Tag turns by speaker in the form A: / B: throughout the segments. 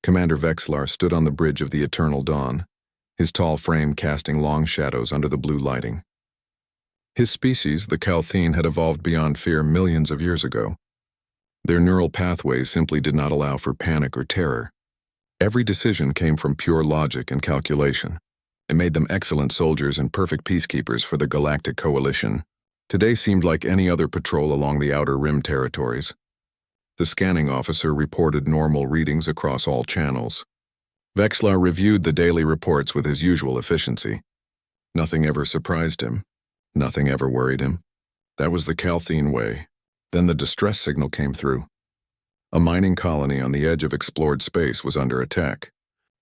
A: Commander Vexlar stood on the bridge of the Eternal Dawn, his tall frame casting long shadows under the blue lighting. His species, the Calthene, had evolved beyond fear millions of years ago. Their neural pathways simply did not allow for panic or terror. Every decision came from pure logic and calculation. It made them excellent soldiers and perfect peacekeepers for the Galactic Coalition. Today seemed like any other patrol along the Outer Rim territories. The scanning officer reported normal readings across all channels. Vexlar reviewed the daily reports with his usual efficiency. Nothing ever surprised him. Nothing ever worried him. That was the Calthene way. Then the distress signal came through. A mining colony on the edge of explored space was under attack.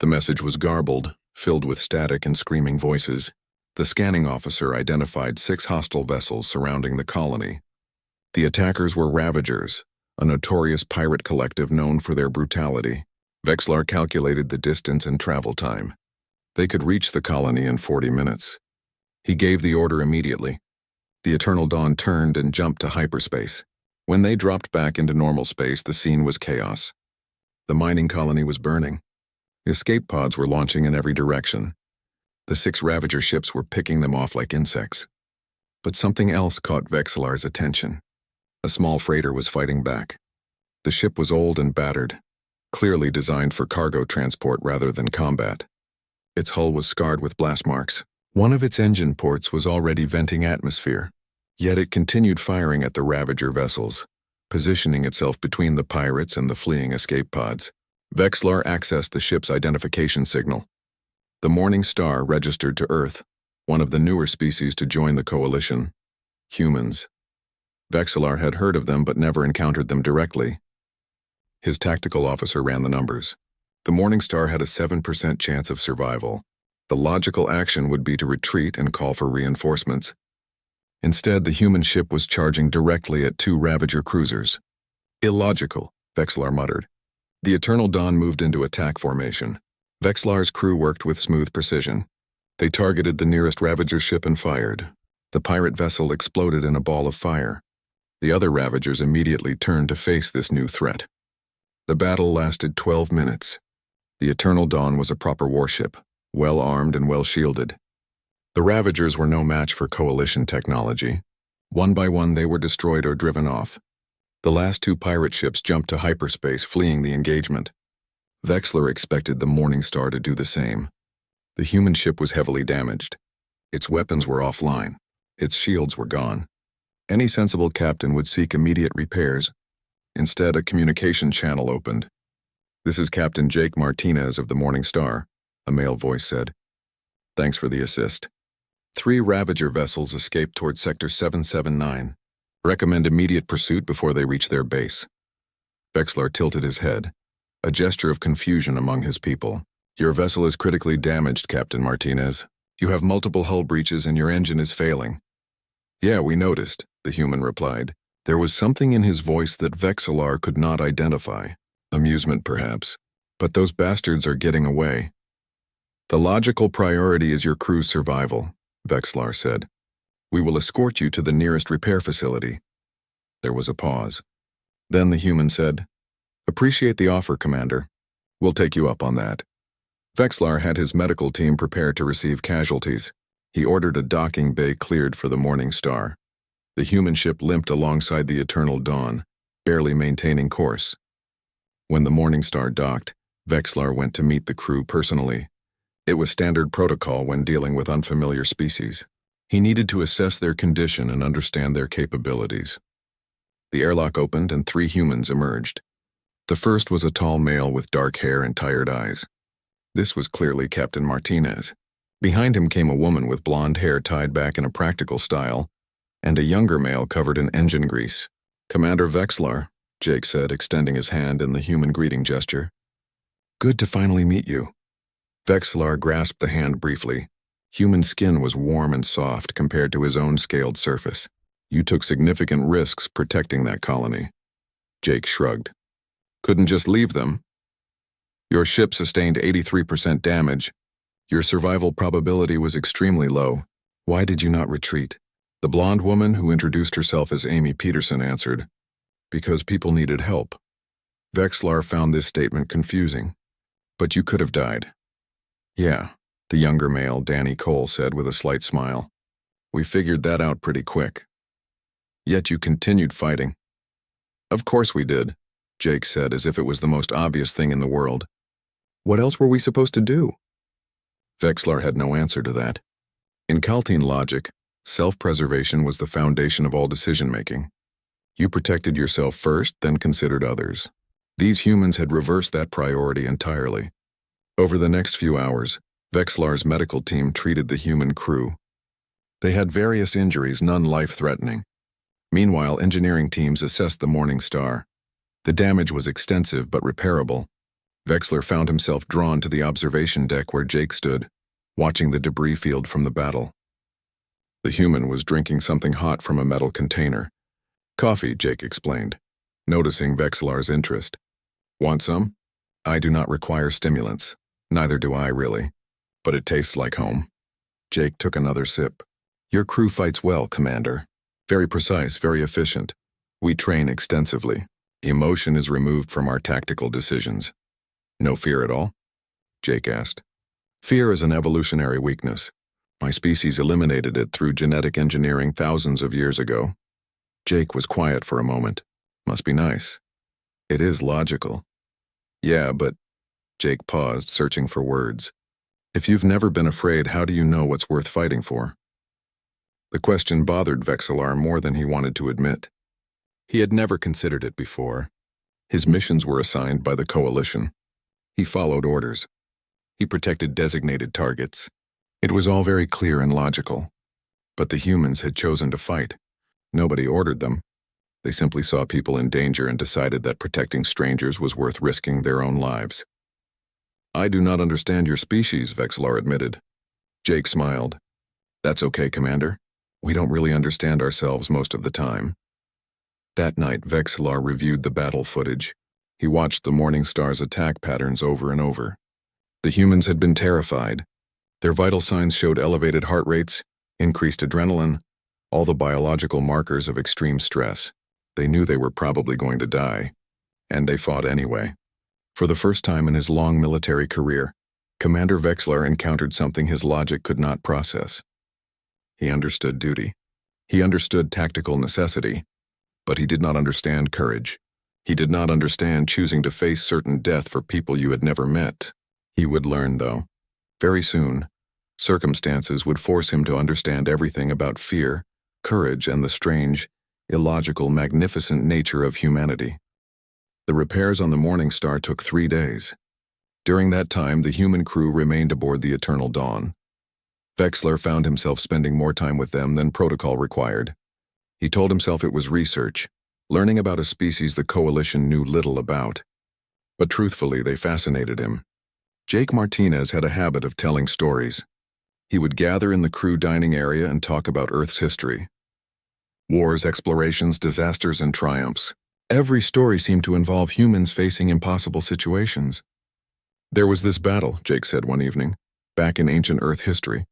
A: The message was garbled, filled with static and screaming voices. The scanning officer identified 6 hostile vessels surrounding the colony. The attackers were Ravagers, a notorious pirate collective known for their brutality. Vexlar calculated the distance and travel time. They could reach the colony in 40 minutes. He gave the order immediately. The Eternal Dawn turned and jumped to hyperspace. When they dropped back into normal space, the scene was chaos. The mining colony was burning. Escape pods were launching in every direction. The 6 Ravager ships were picking them off like insects. But something else caught Vexlar's attention. A small freighter was fighting back. The ship was old and battered, clearly designed for cargo transport rather than combat. Its hull was scarred with blast marks. One of its engine ports was already venting atmosphere. Yet it continued firing at the Ravager vessels, positioning itself between the pirates and the fleeing escape pods. Vexlar accessed the ship's identification signal. The Morning Star registered to Earth, one of the newer species to join the coalition. Humans. Vexlar had heard of them but never encountered them directly. His tactical officer ran the numbers. The Morning Star had a 7% chance of survival. The logical action would be to retreat and call for reinforcements. Instead, the human ship was charging directly at 2 Ravager cruisers. Illogical, Vexlar muttered. The Eternal Dawn moved into attack formation. Vexlar's crew worked with smooth precision. They targeted the nearest Ravager ship and fired. The pirate vessel exploded in a ball of fire. The other Ravagers immediately turned to face this new threat. The battle lasted 12 minutes. The Eternal Dawn was a proper warship, well armed and well shielded. The Ravagers were no match for coalition technology. One by one they were destroyed or driven off. The last 2 pirate ships jumped to hyperspace, fleeing the engagement. Vexlar expected the Morning Star to do the same. The human ship was heavily damaged. Its weapons were offline. Its shields were gone. Any sensible captain would seek immediate repairs. Instead, a communication channel opened. "This is Captain Jake Martinez of the Morning Star," a male voice said. "Thanks for the assist. 3 Ravager vessels escaped toward Sector 779. Recommend immediate pursuit before they reach their base." Vexlar tilted his head, a gesture of confusion among his people. "Your vessel is critically damaged, Captain Martinez. You have multiple hull breaches and your engine is failing." "Yeah, we noticed," the human replied. There was something in his voice that Vexlar could not identify. Amusement, perhaps. "But those bastards are getting away." "The logical priority is your crew's survival," Vexlar said. "We will escort you to the nearest repair facility." There was a pause. Then the human said, "Appreciate the offer, Commander. We'll take you up on that." Vexlar had his medical team prepared to receive casualties. He ordered a docking bay cleared for the Morning Star. The human ship limped alongside the Eternal Dawn, barely maintaining course. When the Morning Star docked, Vexlar went to meet the crew personally. It was standard protocol when dealing with unfamiliar species. He needed to assess their condition and understand their capabilities. The airlock opened and 3 humans emerged. The first was a tall male with dark hair and tired eyes. This was clearly Captain Martinez. Behind him came a woman with blonde hair tied back in a practical style, and a younger male covered in engine grease. "Commander Vexlar," Jake said, extending his hand in the human greeting gesture. "Good to finally meet you." Vexlar grasped the hand briefly. Human skin was warm and soft compared to his own scaled surface. "You took significant risks protecting that colony." Jake shrugged. "Couldn't just leave them." "Your ship sustained 83% damage. Your survival probability was extremely low. Why did you not retreat?" The blonde woman, who introduced herself as Amy Peterson, answered, "Because people needed help." Vexlar found this statement confusing. But you could have died. Yeah, the younger male, Danny Cole, said with a slight smile. We figured that out pretty quick. Yet you continued fighting. Of course we did, Jake said as if it was the most obvious thing in the world. What else were we supposed to do? Vexlar had no answer to that. In Kaltine logic, self-preservation was the foundation of all decision-making. You protected yourself first, then considered others. These humans had reversed that priority entirely. Over the next few hours, Vexlar's medical team treated the human crew. They had various injuries, none life-threatening. Meanwhile, engineering teams assessed the Morning Star. The damage was extensive but repairable. Vexlar found himself drawn to the observation deck where Jake stood, watching the debris field from the battle. The human was drinking something hot from a metal container. Coffee, Jake explained, noticing Vexlar's interest. Want some? I do not require stimulants. Neither do I, really. But it tastes like home. Jake took another sip. Your crew fights well, Commander. Very precise, very efficient. We train extensively. Emotion is removed from our tactical decisions. No fear at all? Jake asked. Fear is an evolutionary weakness. My species eliminated it through genetic engineering thousands of years ago. Jake was quiet for a moment. Must be nice. It is logical. Yeah, but... Jake paused, searching for words. If you've never been afraid, how do you know what's worth fighting for? The question bothered Vexlar more than he wanted to admit. He had never considered it before. His missions were assigned by the Coalition. He followed orders. He protected designated targets. It was all very clear and logical. But the humans had chosen to fight. Nobody ordered them. They simply saw people in danger and decided that protecting strangers was worth risking their own lives. I do not understand your species, Vexlar admitted. Jake smiled. That's okay, Commander. We don't really understand ourselves most of the time. That night, Vexlar reviewed the battle footage. He watched the Morning Star's attack patterns over and over. The humans had been terrified. Their vital signs showed elevated heart rates, increased adrenaline, all the biological markers of extreme stress. They knew they were probably going to die, and they fought anyway. For the first time in his long military career, Commander Vexlar encountered something his logic could not process. He understood duty. He understood tactical necessity, but he did not understand courage. He did not understand choosing to face certain death for people you had never met. He would learn, though. Very soon, circumstances would force him to understand everything about fear, courage, and the strange, illogical, magnificent nature of humanity. The repairs on the Morning Star took 3 days. During that time, the human crew remained aboard the Eternal Dawn. Vexlar found himself spending more time with them than protocol required. He told himself it was research, learning about a species the Coalition knew little about. But truthfully, they fascinated him. Jake Martinez had a habit of telling stories. He would gather in the crew dining area and talk about Earth's history. Wars, explorations, disasters, and triumphs. Every story seemed to involve humans facing impossible situations. There was this battle, Jake said one evening, back in ancient Earth history.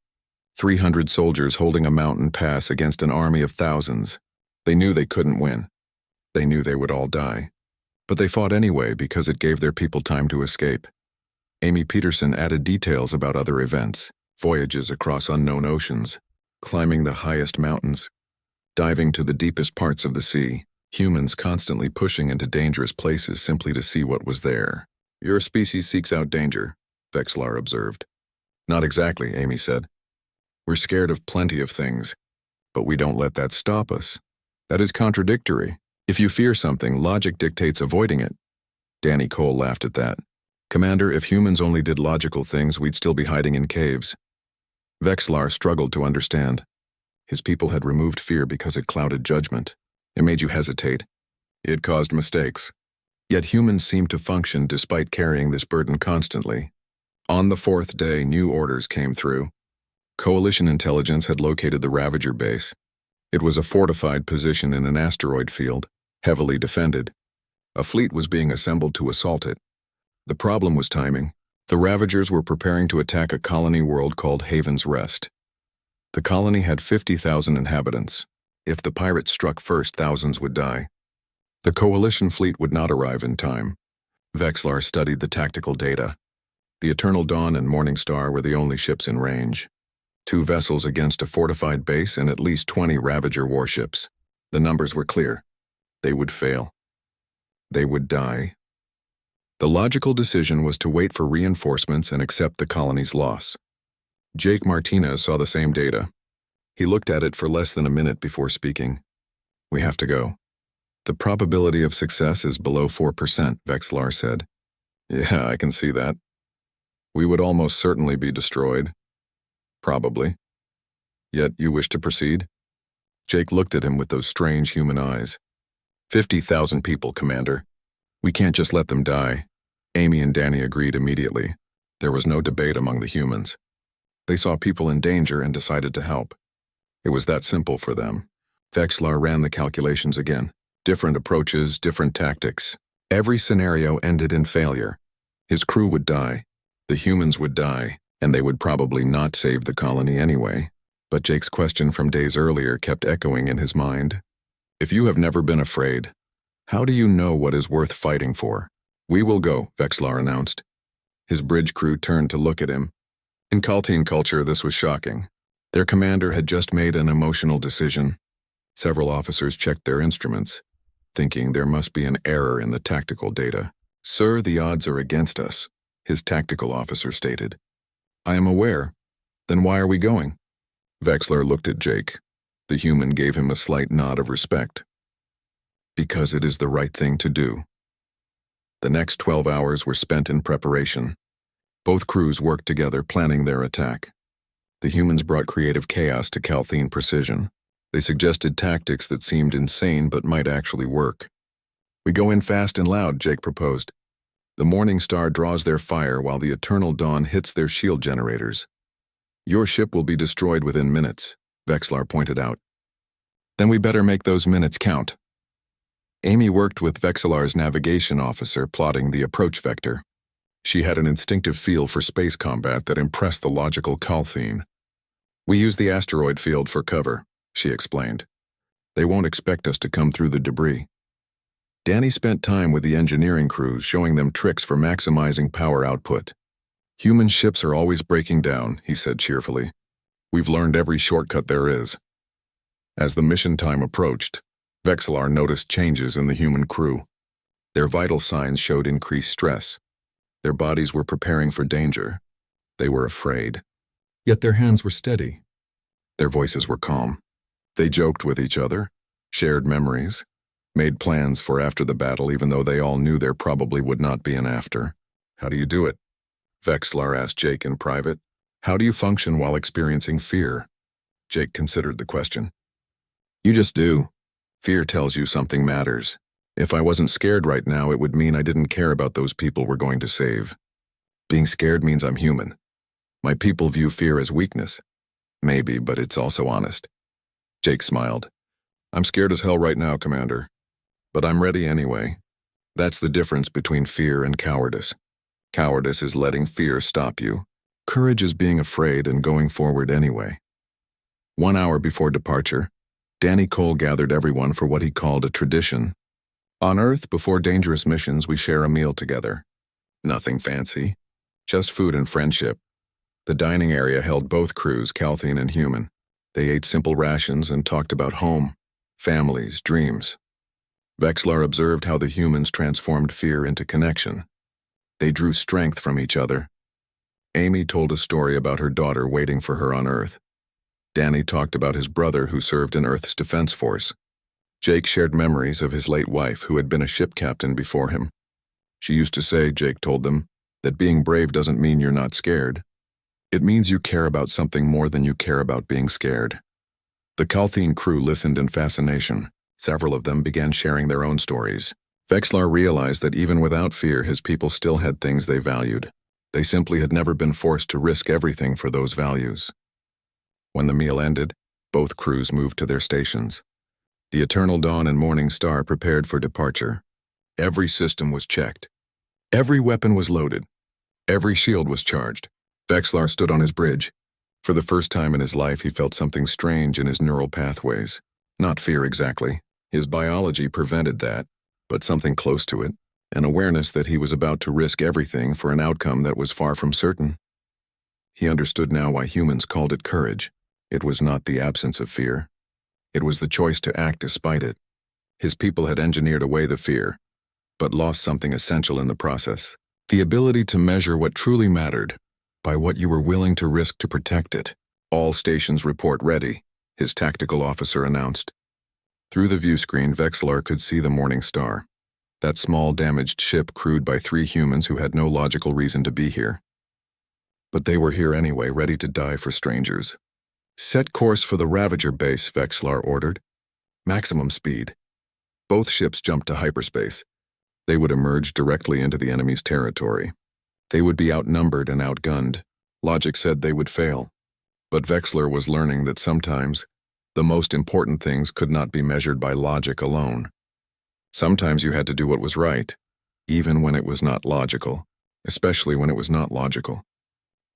A: 300 soldiers holding a mountain pass against an army of thousands. They knew they couldn't win. They knew they would all die. But they fought anyway because it gave their people time to escape. Amy Peterson added details about other events, voyages across unknown oceans, climbing the highest mountains, diving to the deepest parts of the sea, humans constantly pushing into dangerous places simply to see what was there. Your species seeks out danger, Vexlar observed. Not exactly, Amy said. We're scared of plenty of things, but we don't let that stop us. That is contradictory. If you fear something, logic dictates avoiding it. Danny Cole laughed at that. Commander, if humans only did logical things, we'd still be hiding in caves. Vexlar struggled to understand. His people had removed fear because it clouded judgment. It made you hesitate. It caused mistakes. Yet humans seemed to function despite carrying this burden constantly. On the 4th day, new orders came through. Coalition intelligence had located the Ravager base. It was a fortified position in an asteroid field, heavily defended. A fleet was being assembled to assault it. The problem was timing. The Ravagers were preparing to attack a colony world called Haven's Rest. The colony had 50,000 inhabitants. If the pirates struck first, thousands would die. The Coalition fleet would not arrive in time. Vexlar studied the tactical data. The Eternal Dawn and Morning Star were the only ships in range. 2 vessels against a fortified base and at least 20 Ravager warships. The numbers were clear. They would fail. They would die. The logical decision was to wait for reinforcements and accept the colony's loss. Jake Martinez saw the same data. He looked at it for less than a minute before speaking. "We have to go. The probability of success is below 4%, Vexlar said. "Yeah, I can see that. We would almost certainly be destroyed. Probably. Yet you wish to proceed?" Jake looked at him with those strange human eyes. 50,000 people, Commander. We can't just let them die." Amy and Danny agreed immediately. There was no debate among the humans. They saw people in danger and decided to help. It was that simple for them. Vexlar ran the calculations again. Different approaches, different tactics. Every scenario ended in failure. His crew would die. The humans would die, and they would probably not save the colony anyway. But Jake's question from days earlier kept echoing in his mind. "If you have never been afraid, how do you know what is worth fighting for?" "We will go," Vexlar announced. His bridge crew turned to look at him. In Kaltine culture, this was shocking. Their commander had just made an emotional decision. Several officers checked their instruments, thinking there must be an error in the tactical data. "Sir, the odds are against us," his tactical officer stated. "I am aware. Then why are we going?" Vexlar looked at Jake. The human gave him a slight nod of respect. "Because it is the right thing to do." The next 12 hours were spent in preparation. Both crews worked together, planning their attack. The humans brought creative chaos to Kalthine precision. They suggested tactics that seemed insane but might actually work. "We go in fast and loud," Jake proposed. "The Morning Star draws their fire while the Eternal Dawn hits their shield generators. Your ship will be destroyed within minutes," Vexlar pointed out. "Then we better make those minutes count." Amy worked with Vexlar's navigation officer, plotting the approach vector. She had an instinctive feel for space combat that impressed the logical Kalthine. "We use the asteroid field for cover," she explained. "They won't expect us to come through the debris." Danny spent time with the engineering crews, showing them tricks for maximizing power output. "Human ships are always breaking down," he said cheerfully. "We've learned every shortcut there is." As the mission time approached, Vexlar noticed changes in the human crew. Their vital signs showed increased stress. Their bodies were preparing for danger. They were afraid. Yet their hands were steady. Their voices were calm. They joked with each other, shared memories, made plans for after the battle even though they all knew there probably would not be an after. "How do you do it?" Vexlar asked Jake in private. "How do you function while experiencing fear?" Jake considered the question. "You just do. Fear tells you something matters. If I wasn't scared right now, it would mean I didn't care about those people we're going to save. Being scared means I'm human. My people view fear as weakness. Maybe, but it's also honest." Jake smiled. "I'm scared as hell right now, Commander. But I'm ready anyway. That's the difference between fear and cowardice. Cowardice is letting fear stop you. Courage is being afraid and going forward anyway." 1 hour before departure, Danny Cole gathered everyone for what he called a tradition. "On Earth, before dangerous missions, we share a meal together. Nothing fancy, just food and friendship." The dining area held both crews, Kalthine and human. They ate simple rations and talked about home, families, dreams. Vexlar observed how the humans transformed fear into connection. They drew strength from each other. Amy told a story about her daughter waiting for her on Earth. Danny talked about his brother who served in Earth's defense force. Jake shared memories of his late wife who had been a ship captain before him. She used to say, Jake told them, that being brave doesn't mean you're not scared. It means you care about something more than you care about being scared. The Kalthine crew listened in fascination. Several of them began sharing their own stories. Vexlar realized that even without fear, his people still had things they valued. They simply had never been forced to risk everything for those values. When the meal ended, both crews moved to their stations. The Eternal Dawn and Morning Star prepared for departure. Every system was checked. Every weapon was loaded. Every shield was charged. Vexlar stood on his bridge. For the first time in his life, he felt something strange in his neural pathways. Not fear exactly. His biology prevented that, but something close to it. an awareness that he was about to risk everything for an outcome that was far from certain. He understood now why humans called it courage. It was not the absence of fear. It was the choice to act despite it. His people had engineered away the fear, but lost something essential in the process. The ability to measure what truly mattered by what you were willing to risk to protect it. All stations report ready, his tactical officer announced. Through the view screen, Vexlar could see the Morning Star, that small damaged ship crewed by 3 humans who had no logical reason to be here. But they were here anyway, ready to die for strangers. Set course for the Ravager base, Vexlar ordered. Maximum speed. Both ships jumped to hyperspace. They would emerge directly into the enemy's territory. They would be outnumbered and outgunned. Logic said they would fail. But Vexlar was learning that sometimes the most important things could not be measured by logic alone. Sometimes you had to do what was right, even when it was not logical, especially when it was not logical.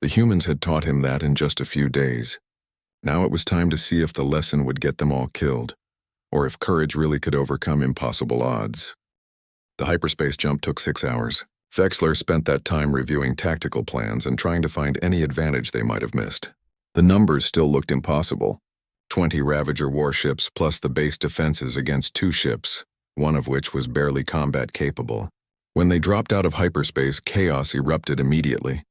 A: The humans had taught him that in just a few days. Now it was time to see if the lesson would get them all killed, or if courage really could overcome impossible odds. The hyperspace jump took 6 hours. Vexlar spent that time reviewing tactical plans and trying to find any advantage they might have missed. The numbers still looked impossible. 20 Ravager warships plus the base defenses against 2 ships, one of which was barely combat capable. When they dropped out of hyperspace, chaos erupted immediately.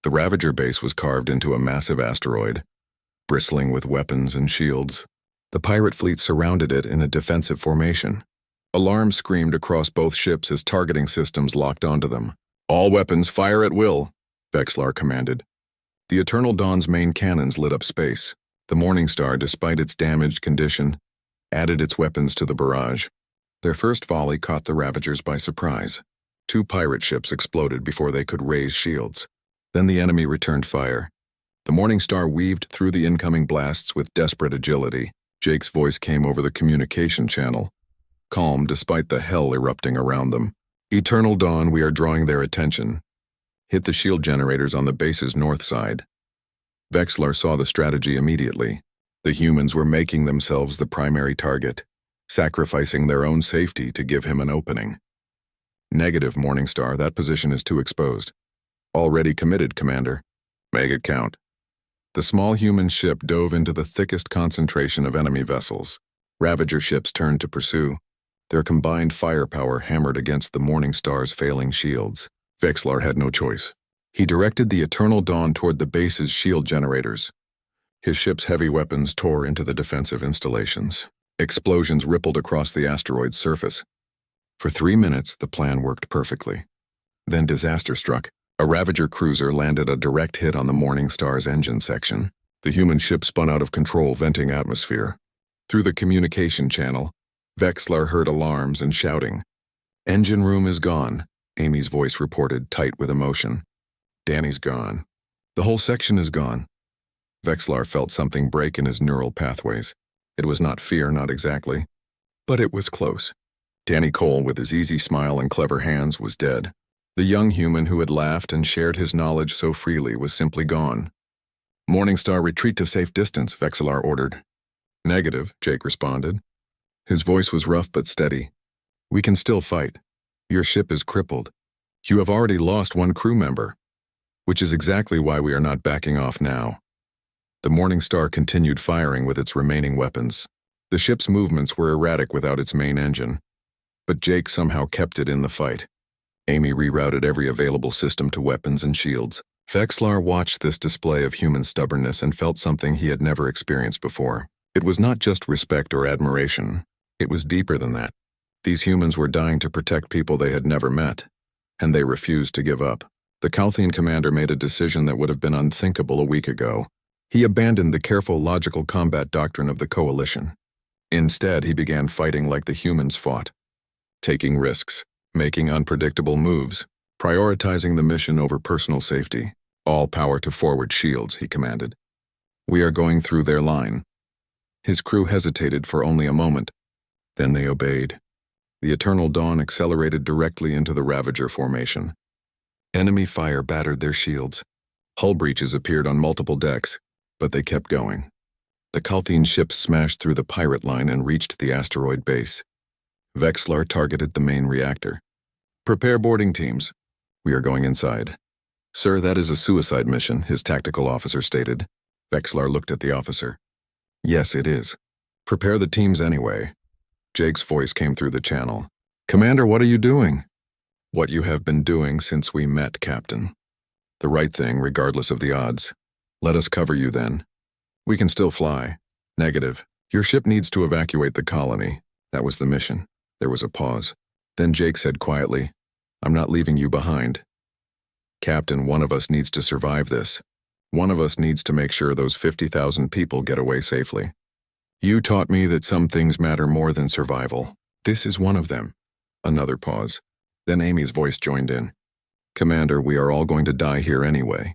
A: The Ravager base was carved into a massive asteroid, bristling with weapons and shields. The pirate fleet surrounded it in a defensive formation. Alarms screamed across both ships as targeting systems locked onto them. "All weapons fire at will," Vexlar commanded. The Eternal Dawn's main cannons lit up space. The Morning Star, despite its damaged condition, added its weapons to the barrage. Their first volley caught the Ravagers by surprise. 2 pirate ships exploded before they could raise shields. Then the enemy returned fire. The Morning Star weaved through the incoming blasts with desperate agility. Jake's voice came over the communication channel, calm despite the hell erupting around them. "Eternal Dawn, we are drawing their attention. Hit the shield generators on the base's north side." Vexlar saw the strategy immediately. The humans were making themselves the primary target, sacrificing their own safety to give him an opening. "Negative, Morning Star, that position is too exposed." "Already committed, Commander." "Make it count." The small human ship dove into the thickest concentration of enemy vessels. Ravager ships turned to pursue. Their combined firepower hammered against the Morning Star's failing shields. Vexlar had no choice. He directed the Eternal Dawn toward the base's shield generators. His ship's heavy weapons tore into the defensive installations. Explosions rippled across the asteroid's surface. For 3 minutes, the plan worked perfectly. Then disaster struck. A Ravager cruiser landed a direct hit on the Morning Star's engine section. The human ship spun out of control, venting atmosphere. Through the communication channel, Vexlar heard alarms and shouting. "Engine room is gone," Amy's voice reported, tight with emotion. "Danny's gone. The whole section is gone." Vexlar felt something break in his neural pathways. It was not fear, not exactly, but it was close. Danny Cole, with his easy smile and clever hands, was dead. The young human who had laughed and shared his knowledge so freely was simply gone. "Morning Star, retreat to safe distance," Vexlar ordered. "Negative," Jake responded. His voice was rough but steady. "We can still fight. Your ship is crippled. You have already lost 1 crew member, which is exactly why we are not backing off now." The Morning Star continued firing with its remaining weapons. The ship's movements were erratic without its main engine, but Jake somehow kept it in the fight. Amy rerouted every available system to weapons and shields. Vexlar watched this display of human stubbornness and felt something he had never experienced before. It was not just respect or admiration. It was deeper than that. These humans were dying to protect people they had never met, and they refused to give up. The Calthian commander made a decision that would have been unthinkable a week ago. He abandoned the careful, logical combat doctrine of the Coalition. Instead, he began fighting like the humans fought, taking risks, making unpredictable moves, prioritizing the mission over personal safety. "All power to forward shields," he commanded. "We are going through their line." His crew hesitated for only a moment. Then they obeyed. The Eternal Dawn accelerated directly into the Ravager formation. Enemy fire battered their shields. Hull breaches appeared on multiple decks, but they kept going. The Calthian ships smashed through the pirate line and reached the asteroid base. Vexlar targeted the main reactor. Prepare boarding teams. We are going inside. Sir, that is a suicide mission, his tactical officer stated. Vexlar looked at the officer. Yes, it is. Prepare the teams anyway. Jake's voice came through the channel. Commander, what are you doing? What you have been doing since we met, Captain. The right thing, regardless of the odds. Let us cover you then. We can still fly. Negative. Your ship needs to evacuate the colony. That was the mission. There was a pause. Then Jake said quietly, I'm not leaving you behind. Captain, one of us needs to survive this. One of us needs to make sure those 50,000 people get away safely. You taught me that some things matter more than survival. This is one of them. Another pause. Then Amy's voice joined in. Commander, we are all going to die here anyway.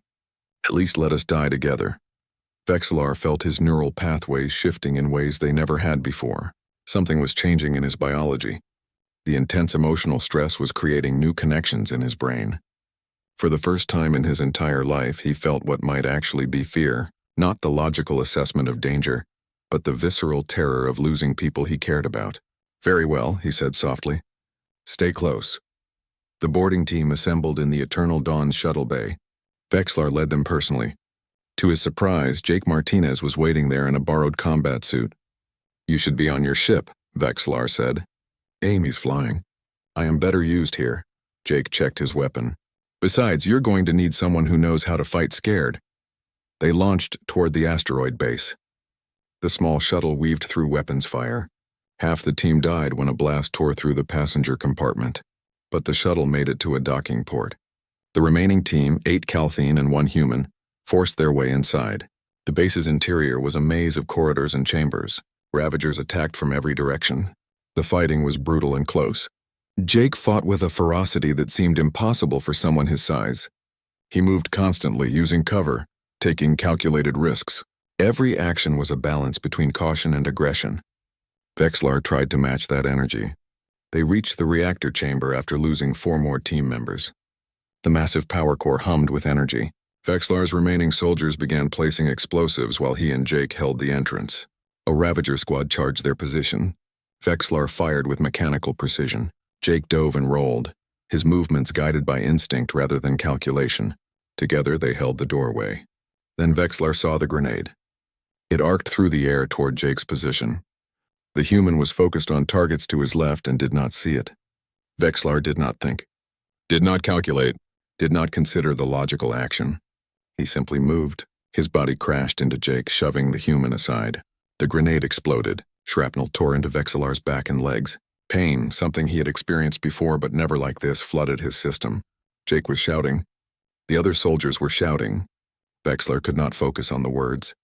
A: At least let us die together. Vexlar felt his neural pathways shifting in ways they never had before. Something was changing in his biology. The intense emotional stress was creating new connections in his brain. For the first time in his entire life, he felt what might actually be fear, not the logical assessment of danger, but the visceral terror of losing people he cared about. Very well, he said softly. Stay close. The boarding team assembled in the Eternal Dawn's shuttle bay. Vexlar led them personally. To his surprise, Jake Martinez was waiting there in a borrowed combat suit. You should be on your ship, Vexlar said. Amy's flying. I am better used here. Jake checked his weapon. Besides, you're going to need someone who knows how to fight scared. They launched toward the asteroid base. The small shuttle weaved through weapons fire. Half the team died when a blast tore through the passenger compartment, but the shuttle made it to a docking port. The remaining team, 8 Calthene and 1 human, forced their way inside. The base's interior was a maze of corridors and chambers. Ravagers attacked from every direction. The fighting was brutal and close. Jake fought with a ferocity that seemed impossible for someone his size. He moved constantly, using cover, taking calculated risks. Every action was a balance between caution and aggression. Vexlar tried to match that energy. They reached the reactor chamber after losing 4 more team members. The massive power core hummed with energy. Vexlar's remaining soldiers began placing explosives while he and Jake held the entrance. A Ravager squad charged their position. Vexlar fired with mechanical precision. Jake dove and rolled, his movements guided by instinct rather than calculation. Together they held the doorway. Then Vexlar saw the grenade. It arced through the air toward Jake's position. The human was focused on targets to his left and did not see it. Vexlar did not think, did not calculate, did not consider the logical action. He simply moved. His body crashed into Jake, shoving the human aside. The grenade exploded. Shrapnel tore into Vexlar's back and legs. Pain, something he had experienced before but never like this, flooded his system. Jake was shouting. The other soldiers were shouting. Vexlar could not focus on the words.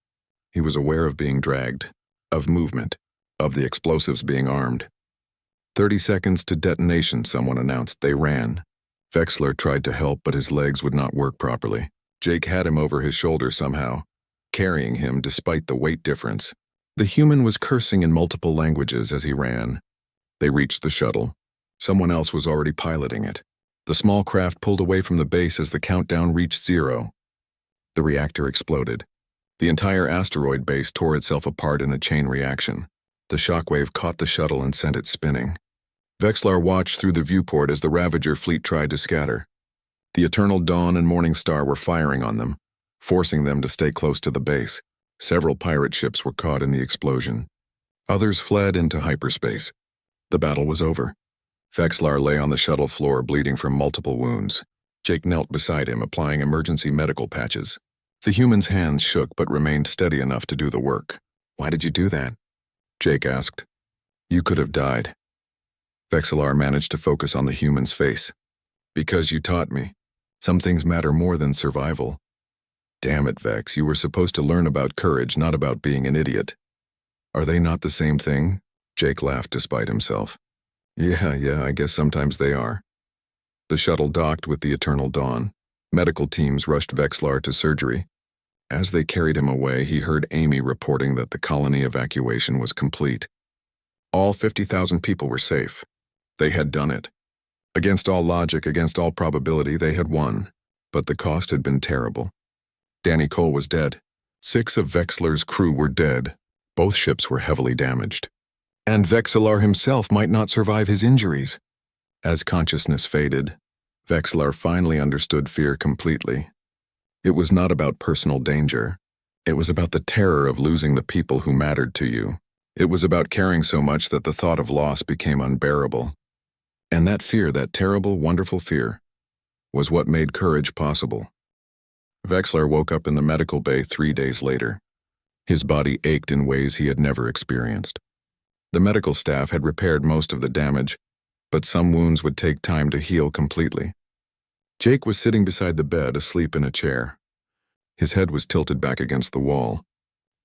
A: He was aware of being dragged, of movement, of the explosives being armed. 30 seconds to detonation, someone announced. They ran. Vexlar tried to help, but his legs would not work properly. Jake had him over his shoulder somehow, carrying him despite the weight difference. The human was cursing in multiple languages as he ran. They reached the shuttle. Someone else was already piloting it. The small craft pulled away from the base as the countdown reached 0. The reactor exploded. The entire asteroid base tore itself apart in a chain reaction. The shockwave caught the shuttle and sent it spinning. Vexlar watched through the viewport as the Ravager fleet tried to scatter. The Eternal Dawn and Morning Star were firing on them, forcing them to stay close to the base. Several pirate ships were caught in the explosion. Others fled into hyperspace. The battle was over. Vexlar lay on the shuttle floor, bleeding from multiple wounds. Jake knelt beside him, applying emergency medical patches. The human's hands shook but remained steady enough to do the work. Why did you do that? Jake asked. You could have died. Vexlar managed to focus on the human's face. Because you taught me. Some things matter more than survival. Damn it, Vex, you were supposed to learn about courage, not about being an idiot. Are they not the same thing? Jake laughed despite himself. Yeah, I guess sometimes they are. The shuttle docked with the Eternal Dawn. Medical teams rushed Vexlar to surgery. As they carried him away, he heard Amy reporting that the colony evacuation was complete. All 50,000 people were safe. They had done it. Against all logic, against all probability, they had won. But the cost had been terrible. Danny Cole was dead. 6 of Vexlar's crew were dead. Both ships were heavily damaged. And Vexlar himself might not survive his injuries. As consciousness faded, Vexlar finally understood fear completely. It was not about personal danger. It was about the terror of losing the people who mattered to you. It was about caring so much that the thought of loss became unbearable. And that fear, that terrible, wonderful fear, was what made courage possible. Vexlar woke up in the medical bay 3 days later. His body ached in ways he had never experienced. The medical staff had repaired most of the damage, but some wounds would take time to heal completely. Jake was sitting beside the bed, asleep in a chair. His head was tilted back against the wall.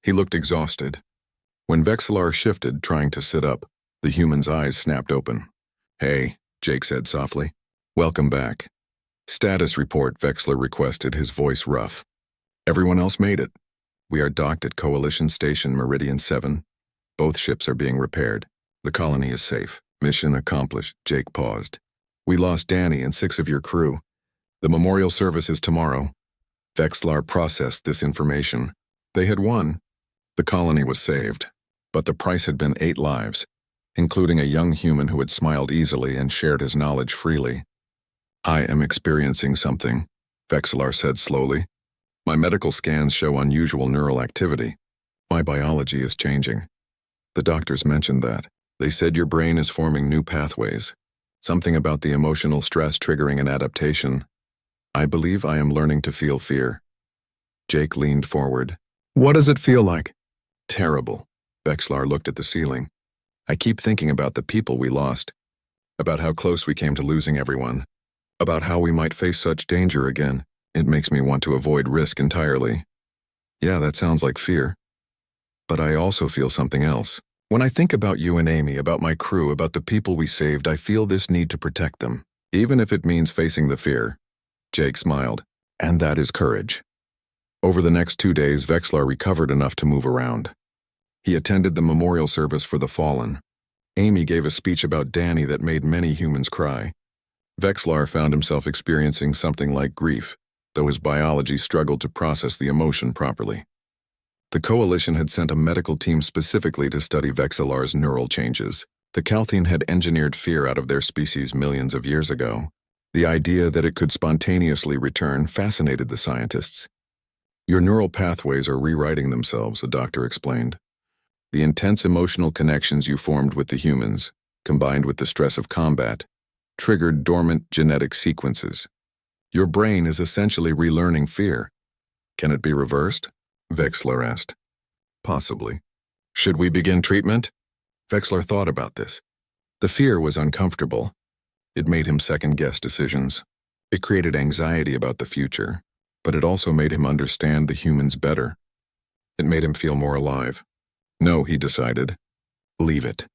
A: He looked exhausted. When Vexlar shifted, trying to sit up, the human's eyes snapped open. "Hey," Jake said softly. "Welcome back." "Status report," Vexlar requested, his voice rough. "Everyone else made it. We are docked at Coalition Station Meridian 7. Both ships are being repaired. The colony is safe. Mission accomplished." Jake paused. "We lost Danny and 6 of your crew. The memorial service is tomorrow." Vexlar processed this information. They had won. The colony was saved, but the price had been 8 lives, including a young human who had smiled easily and shared his knowledge freely. "I am experiencing something," Vexlar said slowly. "My medical scans show unusual neural activity. My biology is changing." The doctors mentioned that. They said your brain is forming new pathways. Something about the emotional stress triggering an adaptation. "I believe I am learning to feel fear." Jake leaned forward. "What does it feel like?" "Terrible." Vexlar looked at the ceiling. "I keep thinking about the people we lost, about how close we came to losing everyone, about how we might face such danger again. It makes me want to avoid risk entirely." "Yeah, that sounds like fear. But I also feel something else. When I think about you and Amy, about my crew, about the people we saved, I feel this need to protect them, even if it means facing the fear." Jake smiled. "And that is courage." Over the next 2 days, Vexlar recovered enough to move around. He attended the memorial service for the fallen. Amy gave a speech about Danny that made many humans cry. Vexlar found himself experiencing something like grief, though his biology struggled to process the emotion properly. The Coalition had sent a medical team specifically to study Vexlar's neural changes. The Calthene had engineered fear out of their species millions of years ago. The idea that it could spontaneously return fascinated the scientists. "Your neural pathways are rewriting themselves," a doctor explained. "The intense emotional connections you formed with the humans, combined with the stress of combat, triggered dormant genetic sequences. Your brain is essentially relearning fear." "Can it be reversed?" Vexlar asked. "Possibly." "Should we begin treatment?" Vexlar thought about this. The fear was uncomfortable. It made him second-guess decisions. It created anxiety about the future, but it also made him understand the humans better. It made him feel more alive. "No," he decided. "Leave it."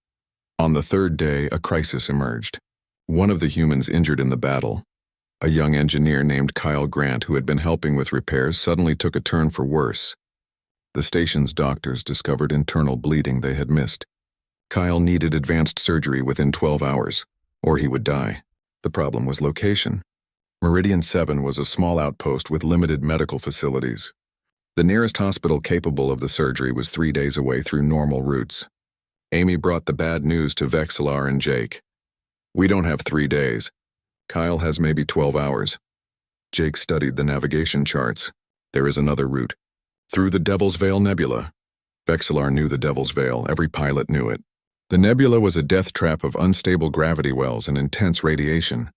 A: On the 3rd day, a crisis emerged. One of the humans injured in the battle, a young engineer named Kyle Grant who had been helping with repairs, suddenly took a turn for worse. The station's doctors discovered internal bleeding they had missed. Kyle needed advanced surgery within 12 hours, or he would die. The problem was location. Meridian 7 was a small outpost with limited medical facilities. The nearest hospital capable of the surgery was 3 days away through normal routes. Amy brought the bad news to Vexlar and Jake. "We don't have 3 days. Kyle has maybe 12 hours. Jake studied the navigation charts. "There is another route. Through the Devil's Veil Nebula." Vexlar knew the Devil's Veil. Every pilot knew it. The nebula was a death trap of unstable gravity wells and intense radiation.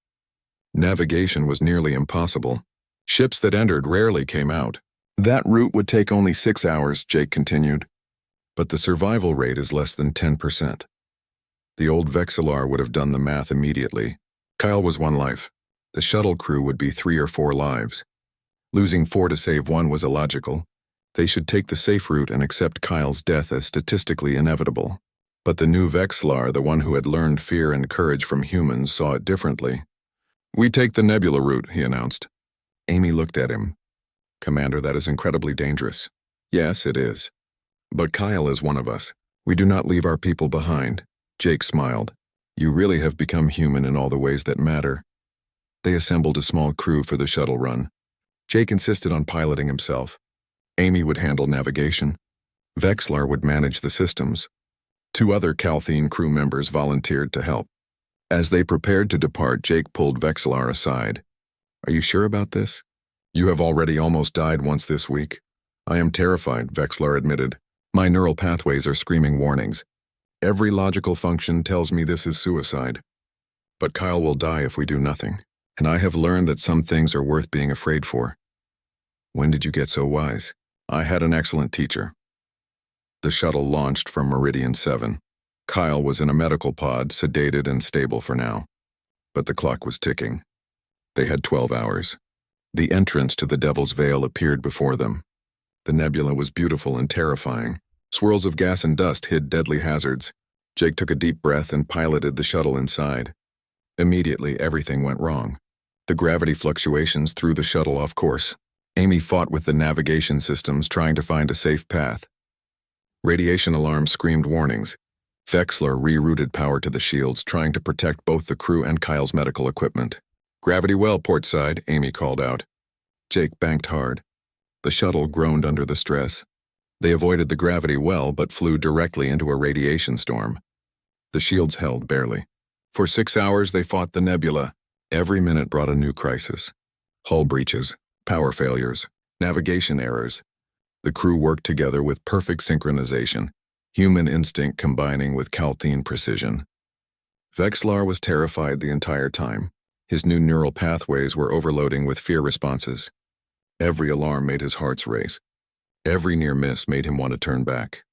A: Navigation was nearly impossible. Ships that entered rarely came out. "That route would take only 6 hours," Jake continued. "But the survival rate is less than 10%. The old Vexlar would have done the math immediately. Kyle was 1 life. The shuttle crew would be 3 or 4 lives. Losing 4 to save 1 was illogical. They should take the safe route and accept Kyle's death as statistically inevitable. But the new Vexlar, the one who had learned fear and courage from humans, saw it differently. "We take the nebula route," he announced. Amy looked at him. "Commander, that is incredibly dangerous." "Yes, it is. But Kyle is one of us. We do not leave our people behind." Jake smiled. "You really have become human in all the ways that matter." They assembled a small crew for the shuttle run. Jake insisted on piloting himself. Amy would handle navigation. Vexlar would manage the systems. 2 other Calthene crew members volunteered to help. As they prepared to depart, Jake pulled Vexlar aside. "Are you sure about this? You have already almost died once this week." "I am terrified," Vexlar admitted. "My neural pathways are screaming warnings. Every logical function tells me this is suicide. But Kyle will die if we do nothing, and I have learned that some things are worth being afraid for." "When did you get so wise?" "I had an excellent teacher." The shuttle launched from Meridian 7. Kyle was in a medical pod, sedated and stable for now. But the clock was ticking. They had 12 hours. The entrance to the Devil's Veil appeared before them. The nebula was beautiful and terrifying. Swirls of gas and dust hid deadly hazards. Jake took a deep breath and piloted the shuttle inside. Immediately, everything went wrong. The gravity fluctuations threw the shuttle off course. Amy fought with the navigation systems, trying to find a safe path. Radiation alarms screamed warnings. Vexlar rerouted power to the shields, trying to protect both the crew and Kyle's medical equipment. "Gravity well, port side," Amy called out. Jake banked hard. The shuttle groaned under the stress. They avoided the gravity well, but flew directly into a radiation storm. The shields held barely. For 6 hours, they fought the nebula. Every minute brought a new crisis. Hull breaches, power failures, navigation errors. The crew worked together with perfect synchronization, human instinct combining with Calthene precision. Vexlar was terrified the entire time. His new neural pathways were overloading with fear responses. Every alarm made his heart race. Every near miss made him want to turn back.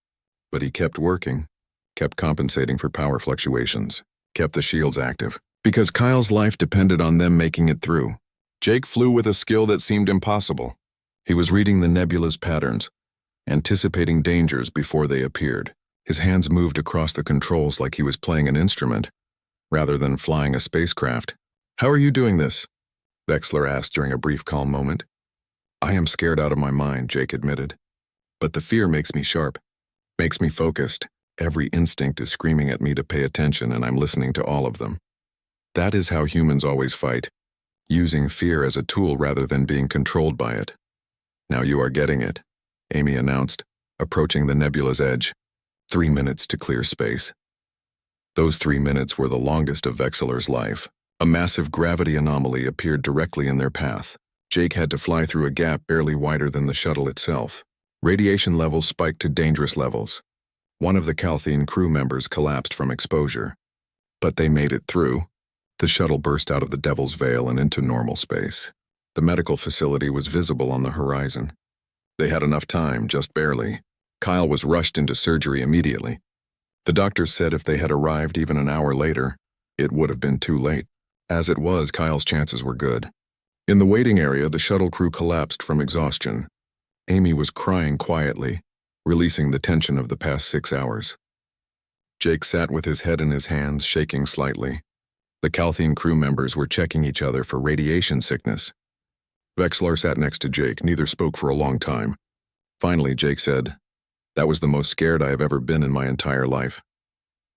A: But he kept working, kept compensating for power fluctuations, kept the shields active, because Kyle's life depended on them making it through. Jake flew with a skill that seemed impossible. He was reading the nebula's patterns, anticipating dangers before they appeared. His hands moved across the controls like he was playing an instrument, rather than flying a spacecraft. "How are you doing this?" Vexlar asked during a brief calm moment. "I am scared out of my mind," Jake admitted. "But the fear makes me sharp, makes me focused. Every instinct is screaming at me to pay attention, and I'm listening to all of them." That is how humans always fight, using fear as a tool rather than being controlled by it. "Now you are getting it," Amy announced, approaching the nebula's edge. 3 minutes to clear space. Those 3 minutes were the longest of Vexlar's life. A massive gravity anomaly appeared directly in their path. Jake had to fly through a gap barely wider than the shuttle itself. Radiation levels spiked to dangerous levels. One of the Calthene crew members collapsed from exposure. But they made it through. The shuttle burst out of the Devil's Veil and into normal space. The medical facility was visible on the horizon. They had enough time, just barely. Kyle was rushed into surgery immediately. The doctors said if they had arrived even an hour later, it would have been too late. As it was, Kyle's chances were good. In the waiting area, the shuttle crew collapsed from exhaustion. Amy was crying quietly, releasing the tension of the past 6 hours. Jake sat with his head in his hands, shaking slightly. The Calthene crew members were checking each other for radiation sickness. Vexlar sat next to Jake. Neither spoke for a long time. Finally, Jake said, "That was the most scared I have ever been in my entire life."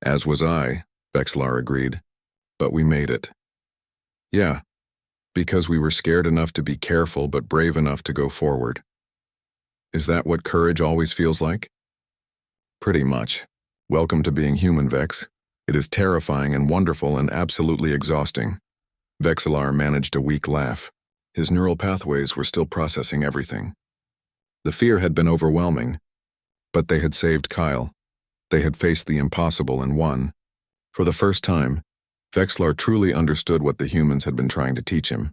A: "As was I," Vexlar agreed. "But we made it." "Yeah, because we were scared enough to be careful but brave enough to go forward." "Is that what courage always feels like?" "Pretty much. Welcome to being human, Vex. It is terrifying and wonderful and absolutely exhausting." Vexlar managed a weak laugh. His neural pathways were still processing everything. The fear had been overwhelming, but they had saved Kyle. They had faced the impossible and won. For the first time, Vexlar truly understood what the humans had been trying to teach him.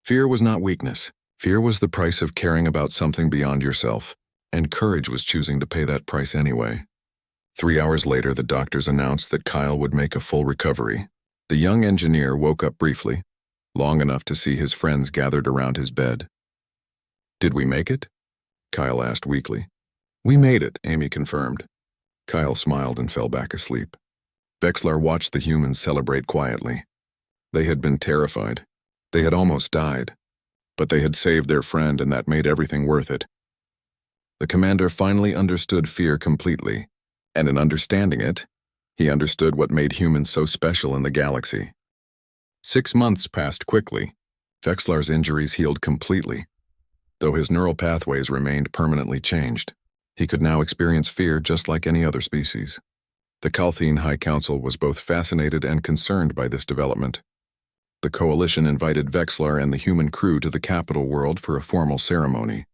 A: Fear was not weakness. Fear was the price of caring about something beyond yourself, and courage was choosing to pay that price anyway. 3 hours later, the doctors announced that Kyle would make a full recovery. The young engineer woke up briefly, long enough to see his friends gathered around his bed. "Did we make it?" Kyle asked weakly. "We made it," Amy confirmed. Kyle smiled and fell back asleep. Vexlar watched the humans celebrate quietly. They had been terrified. They had almost died. But they had saved their friend, and that made everything worth it. The commander finally understood fear completely, and in understanding it, he understood what made humans so special in the galaxy. 6 months passed quickly. Vexlar's injuries healed completely. Though his neural pathways remained permanently changed, he could now experience fear just like any other species. The Calthene High Council was both fascinated and concerned by this development. The coalition invited Vexlar and the human crew to the capital world for a formal ceremony.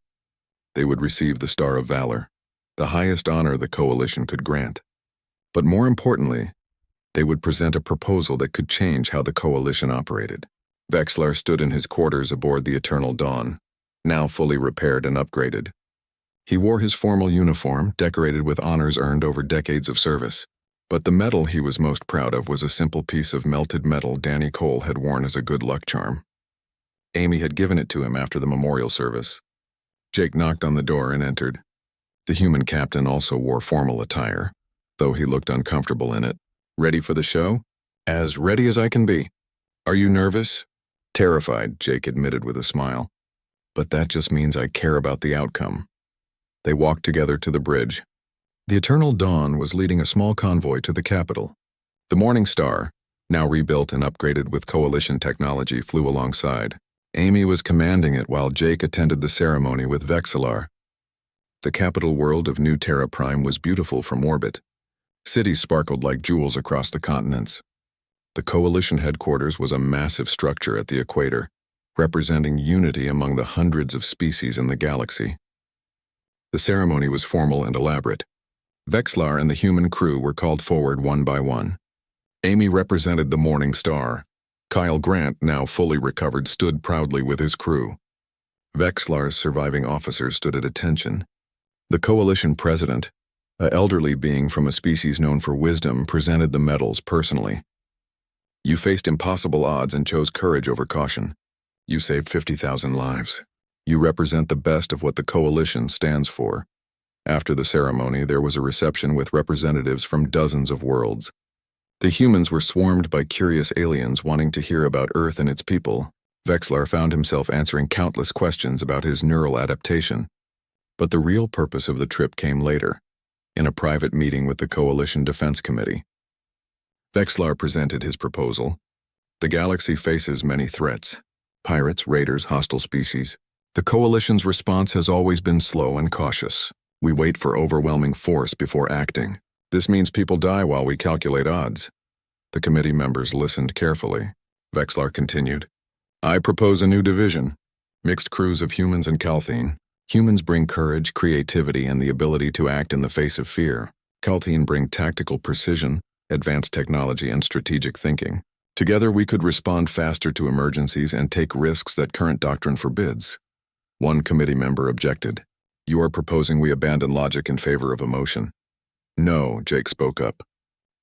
A: They would receive the Star of Valor, the highest honor the coalition could grant. But more importantly, they would present a proposal that could change how the coalition operated. Vexlar stood in his quarters aboard the Eternal Dawn, now fully repaired and upgraded. He wore his formal uniform, decorated with honors earned over decades of service. But the medal he was most proud of was a simple piece of melted metal Danny Cole had worn as a good luck charm. Amy had given it to him after the memorial service. Jake knocked on the door and entered. The human captain also wore formal attire, though he looked uncomfortable in it. Ready for the show? As ready as I can be. Are you nervous? Terrified, Jake admitted with a smile. But that just means I care about the outcome. They walked together to the bridge. The Eternal Dawn was leading a small convoy to the capital. The Morning Star, now rebuilt and upgraded with coalition technology, flew alongside. Amy was commanding it while Jake attended the ceremony with Vexlar. The capital world of New Terra Prime was beautiful from orbit. Cities sparkled like jewels across the continents. The coalition headquarters was a massive structure at the equator, representing unity among the hundreds of species in the galaxy. The ceremony was formal and elaborate. Vexlar and the human crew were called forward one by one. Amy represented the Morning Star. Kyle Grant, now fully recovered, stood proudly with his crew. Vexlar's surviving officers stood at attention. The coalition president, an elderly being from a species known for wisdom, presented the medals personally. You faced impossible odds and chose courage over caution. You saved 50,000 lives. You represent the best of what the coalition stands for. After the ceremony, there was a reception with representatives from dozens of worlds. The humans were swarmed by curious aliens wanting to hear about Earth and its people. Vexlar found himself answering countless questions about his neural adaptation. But the real purpose of the trip came later, in a private meeting with the Coalition Defense Committee. Vexlar presented his proposal. The galaxy faces many threats: pirates, raiders, hostile species. The Coalition's response has always been slow and cautious. We wait for overwhelming force before acting. This means people die while we calculate odds. The committee members listened carefully. Vexlar continued. I propose a new division. Mixed crews of humans and Calthene. Humans bring courage, creativity, and the ability to act in the face of fear. Calthene bring tactical precision, advanced technology, and strategic thinking. Together we could respond faster to emergencies and take risks that current doctrine forbids. One committee member objected. You are proposing we abandon logic in favor of emotion. No, Jake spoke up.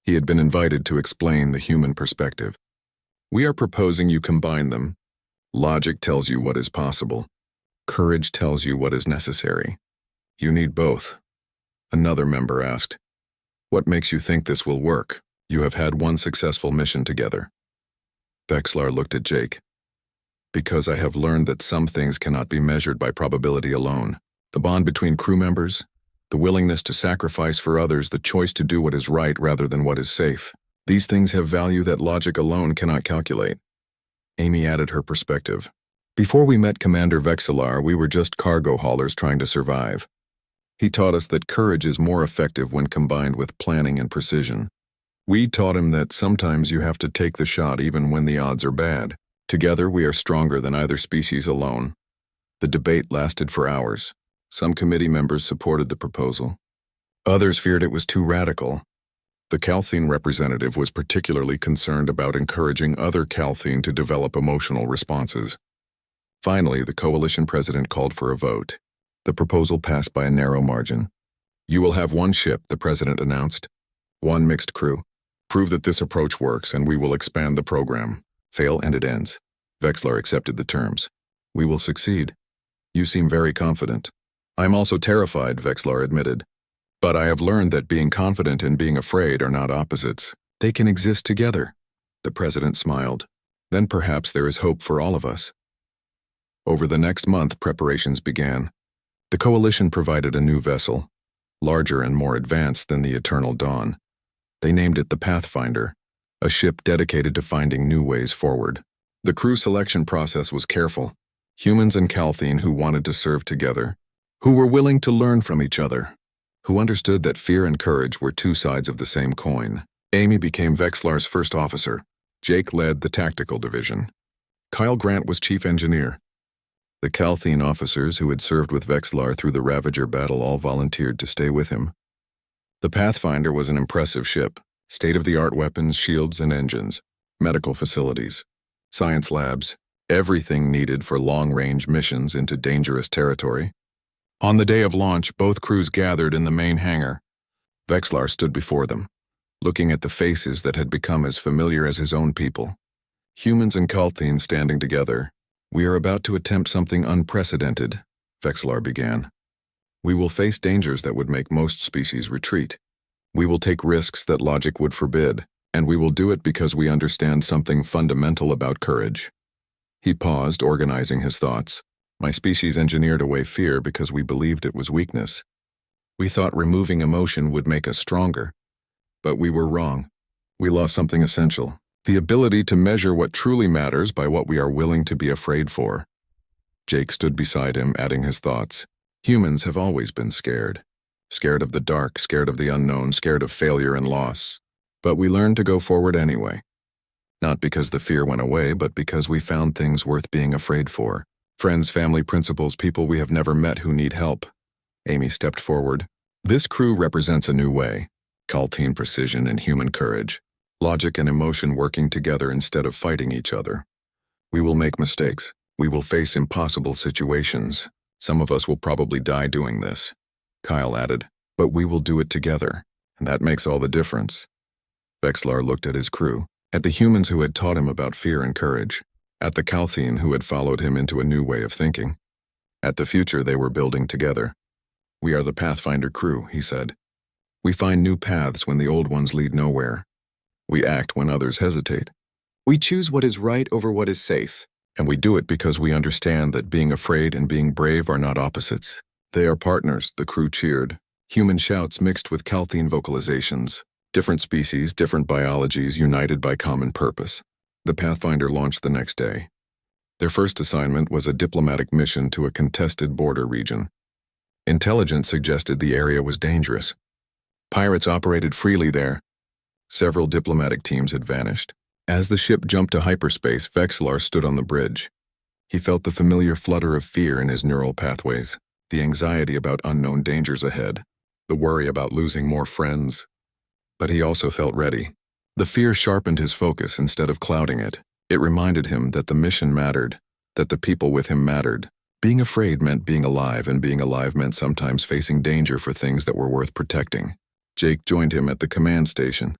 A: He had been invited to explain the human perspective. We are proposing you combine them. Logic tells you what is possible. Courage tells you what is necessary. You need both. Another member asked, what makes you think this will work? You have had one successful mission together. Vexlar looked at Jake. Because I have learned that some things cannot be measured by probability alone. The bond between crew members, the willingness to sacrifice for others, the choice to do what is right rather than what is safe. These things have value that logic alone cannot calculate. Amy added her perspective. Before we met Commander Vexlar, we were just cargo haulers trying to survive. He taught us that courage is more effective when combined with planning and precision. We taught him that sometimes you have to take the shot even when the odds are bad. Together we are stronger than either species alone. The debate lasted for hours. Some committee members supported the proposal. Others feared it was too radical. The Calthene representative was particularly concerned about encouraging other Calthene to develop emotional responses. Finally, the coalition president called for a vote. The proposal passed by a narrow margin. You will have one ship, the president announced. One mixed crew. Prove that this approach works and we will expand the program. Fail and it ends. Vexlar accepted the terms. We will succeed. You seem very confident. I'm also terrified, Vexlar admitted. But I have learned that being confident and being afraid are not opposites. They can exist together. The president smiled. Then perhaps there is hope for all of us. Over the next month, preparations began. The coalition provided a new vessel, larger and more advanced than the Eternal Dawn. They named it the Pathfinder, a ship dedicated to finding new ways forward. The crew selection process was careful. Humans and Calthene who wanted to serve together, who were willing to learn from each other. who understood that fear and courage were two sides of the same coin. Amy became Vexlar's first officer. Jake led the tactical division. Kyle Grant was chief engineer. The Calthene officers who had served with Vexlar through the Ravager battle all volunteered to stay with him. The Pathfinder was an impressive ship. State-of-the-art weapons, shields, and engines. Medical facilities. Science labs. Everything needed for long-range missions into dangerous territory. On the day of launch, both crews gathered in the main hangar. Vexlar stood before them, looking at the faces that had become as familiar as his own people. Humans and Calthene standing together. "We are about to attempt something unprecedented," Vexlar began. "We will face dangers that would make most species retreat. We will take risks that logic would forbid, and we will do it because we understand something fundamental about courage." He paused, organizing his thoughts. "My species engineered away fear because we believed it was weakness. We thought removing emotion would make us stronger. But we were wrong. We lost something essential. The ability to measure what truly matters by what we are willing to be afraid for." Jake stood beside him, adding his thoughts. "Humans have always been scared. Scared of the dark, scared of the unknown, scared of failure and loss. But we learned to go forward anyway. Not because the fear went away, but because we found things worth being afraid for. Friends, family, principals, people we have never met who need help." Amy stepped forward. "This crew represents a new way. Calthene precision and human courage. Logic and emotion working together instead of fighting each other. We will make mistakes. We will face impossible situations. Some of us will probably die doing this," Kyle added. "But we will do it together, and that makes all the difference." Vexlar looked at his crew, at the humans who had taught him about fear and courage, at the Calthene who had followed him into a new way of thinking, at the future they were building together. "We are the Pathfinder crew," he said. "We find new paths when the old ones lead nowhere. We act when others hesitate. We choose what is right over what is safe, and we do it because we understand that being afraid and being brave are not opposites. They are partners," the crew cheered. Human shouts mixed with Calthene vocalizations. Different species, different biologies, united by common purpose. The Pathfinder launched the next day. Their first assignment was a diplomatic mission to a contested border region. Intelligence suggested the area was dangerous. Pirates operated freely there. Several diplomatic teams had vanished. As the ship jumped to hyperspace, Vexlar stood on the bridge. He felt the familiar flutter of fear in his neural pathways, the anxiety about unknown dangers ahead, the worry about losing more friends. But he also felt ready. The fear sharpened his focus instead of clouding it. It reminded him that the mission mattered, that the people with him mattered. Being afraid meant being alive, and being alive meant sometimes facing danger for things that were worth protecting. Jake joined him at the command station.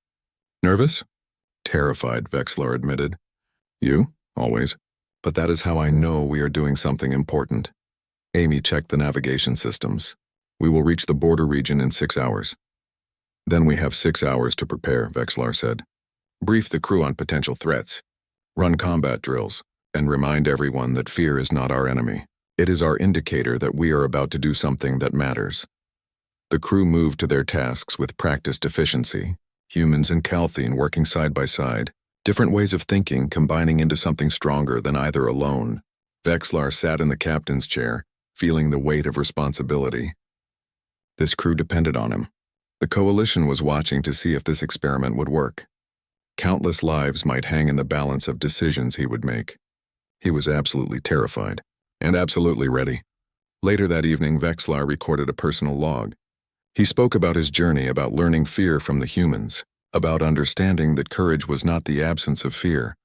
A: "Nervous?" "Terrified," Vexlar admitted. "You? Always. But that is how I know we are doing something important." Amy checked the navigation systems. "We will reach the border region in 6 hours. "Then we have 6 hours to prepare," Vexlar said. "Brief the crew on potential threats. Run combat drills, and remind everyone that fear is not our enemy. It is our indicator that we are about to do something that matters." The crew moved to their tasks with practiced efficiency, humans and Calthene working side by side, different ways of thinking combining into something stronger than either alone. Vexlar sat in the captain's chair, feeling the weight of responsibility. This crew depended on him. The coalition was watching to see if this experiment would work. Countless lives might hang in the balance of decisions he would make. He was absolutely terrified, and absolutely ready. Later that evening, Vexlar recorded a personal log. He spoke about his journey, about learning fear from the humans, about understanding that courage was not the absence of fear,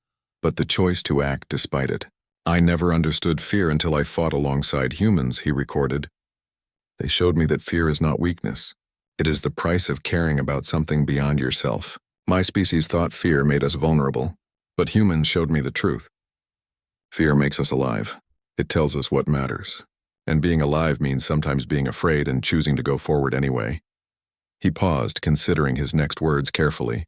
A: but the choice to act despite it. "I never understood fear until I fought alongside humans," he recorded. "They showed me that fear is not weakness. It is the price of caring about something beyond yourself. My species thought fear made us vulnerable, but humans showed me the truth. Fear makes us alive. It tells us what matters. And being alive means sometimes being afraid and choosing to go forward anyway." He paused, considering his next words carefully.